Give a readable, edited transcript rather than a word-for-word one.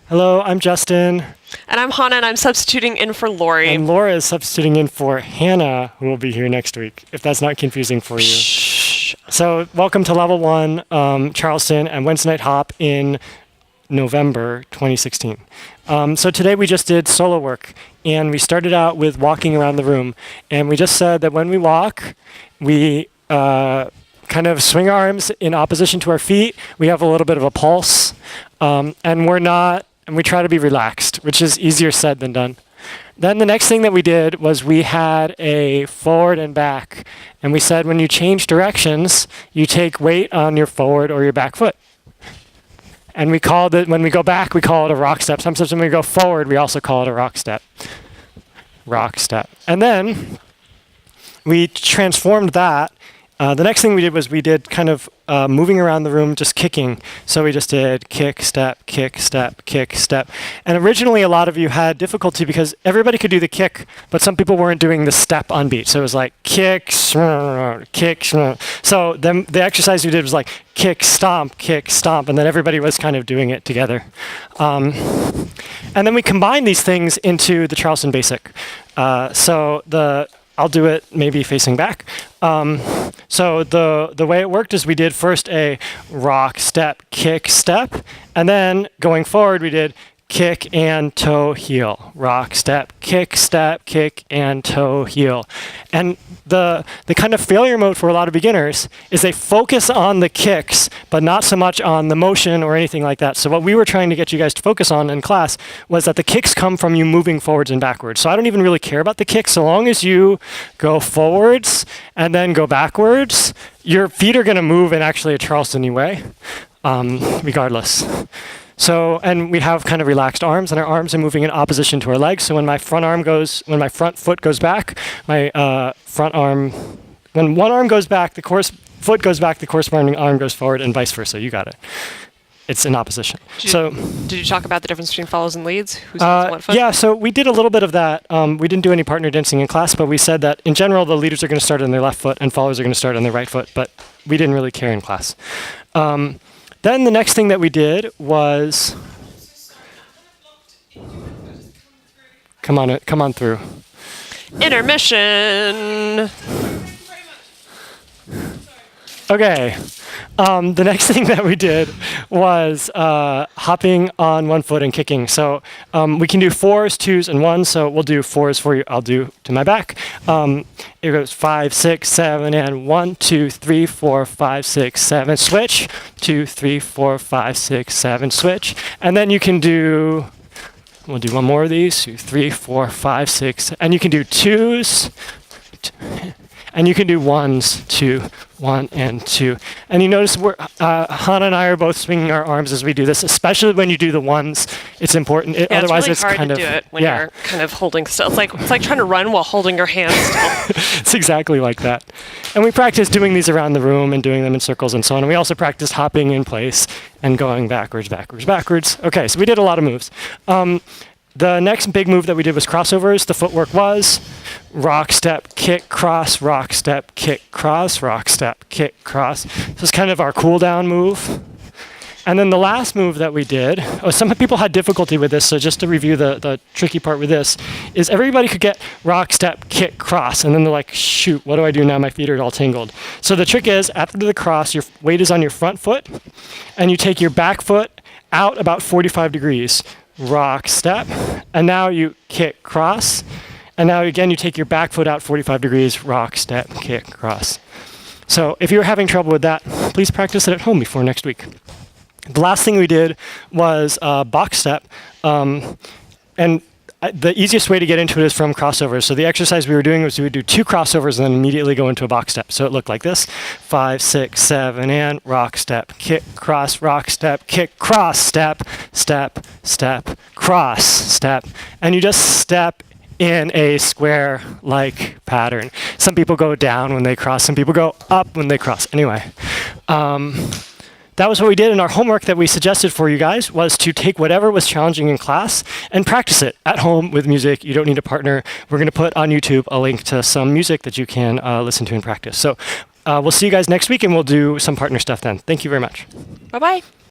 Hello, I'm Justin. And I'm Hanah, and I'm substituting in for Lori. And Laura is substituting in for Hanah, who will be here next week, if that's not confusing for you. Shh. So welcome to Level 1, Charleston, and Wednesday Night Hop in November 2016. So today we just did solo work, and we started out with walking around the room. And we just said that when we walk, we kind of swing our arms in opposition to our feet. We have a little bit of a pulse, and we try to be relaxed, which is easier said than done. Then the next thing that we did was we had a forward and back. And we said when you change directions, you take weight on your forward or your back foot. And we called it, when we go back, we call it a rock step. Sometimes when we go forward, we also call it a rock step. Rock step. And then we transformed that. The next thing we did was we did kind of moving around the room, just kicking. So we just did kick, step, kick, step, kick, step. And originally a lot of you had difficulty because everybody could do the kick, but some people weren't doing the step on beat. So it was like kick, kick. So then the exercise we did was like kick, stomp, and then everybody was kind of doing it together. And then we combined these things into the Charleston Basic. I'll do it maybe facing back. So the way it worked is we did first a rock, step, kick, step, and then going forward we did kick and toe, heel. Rock, step, kick, and toe, heel. And the kind of failure mode for a lot of beginners is they focus on the kicks, but not so much on the motion or anything like that. So what we were trying to get you guys to focus on in class was that the kicks come from you moving forwards and backwards. So I don't even really care about the kicks. So long as you go forwards and then go backwards, your feet are going to move in actually a Charleston-y way, regardless. So, and we have kind of relaxed arms, and our arms are moving in opposition to our legs. So when my front foot goes back, when one arm goes back, foot goes back, the corresponding arm goes forward, and vice versa. You got it. It's in opposition. Did you talk about the difference between follows and leads? Who's what foot? Yeah, so we did a little bit of that. We didn't do any partner dancing in class, but we said that in general, the leaders are going to start on their left foot and followers are going to start on their right foot, but we didn't really care in class. Then the next thing that we did was, come on through. Intermission. Okay. The next thing that we did was hopping on one foot and kicking. So we can do 4s, 2s, and 1s. So we'll do 4s for you. I'll do to my back. It goes 5, 6, 7, and 1, 2, 3, 4, 5, 6, 7. Switch. 2, 3, 4, 5, 6, 7. Switch. And then you can do. We'll do one more of these. 2, 3, 4, 5, 6. And you can do 2s. And you can do 1s, 2, 1, and 2. And you notice Hanah and I are both swinging our arms as we do this, especially when you do the 1s. It's important. Otherwise, it's really hard to do it when you're kind of holding still. It's like trying to run while holding your hands still. It's exactly like that. And we practice doing these around the room and doing them in circles and so on. And we also practice hopping in place and going backwards. Okay, so we did a lot of moves. The next big move that we did was crossovers. The footwork was rock, step, kick, cross, rock, step, kick, cross, rock, step, kick, cross. This is kind of our cool down move. And then the last move that we did, some people had difficulty with this, so just to review the tricky part with this, is everybody could get rock, step, kick, cross, and then they're like, shoot, what do I do now? My feet are all tangled. So the trick is, after the cross, your weight is on your front foot, and you take your back foot out about 45 degrees. Rock, step, and now you kick, cross, and now again you take your back foot out 45 degrees, rock, step, kick, cross. So if you're having trouble with that, please practice it at home before next week. The last thing we did was box step, and the easiest way to get into it is from crossovers. So the exercise we were doing was we would do 2 crossovers and then immediately go into a box step. So it looked like this: 5, 6, 7, and rock, step, kick, cross, rock, step, kick, cross, step, step, step, cross, step. And you just step in a square-like pattern. Some people go down when they cross. Some people go up when they cross. Anyway. That was what we did, and our homework that we suggested for you guys was to take whatever was challenging in class and practice it at home with music. You don't need a partner. We're going to put on YouTube a link to some music that you can listen to and practice. So we'll see you guys next week, and we'll do some partner stuff then. Thank you very much. Bye-bye.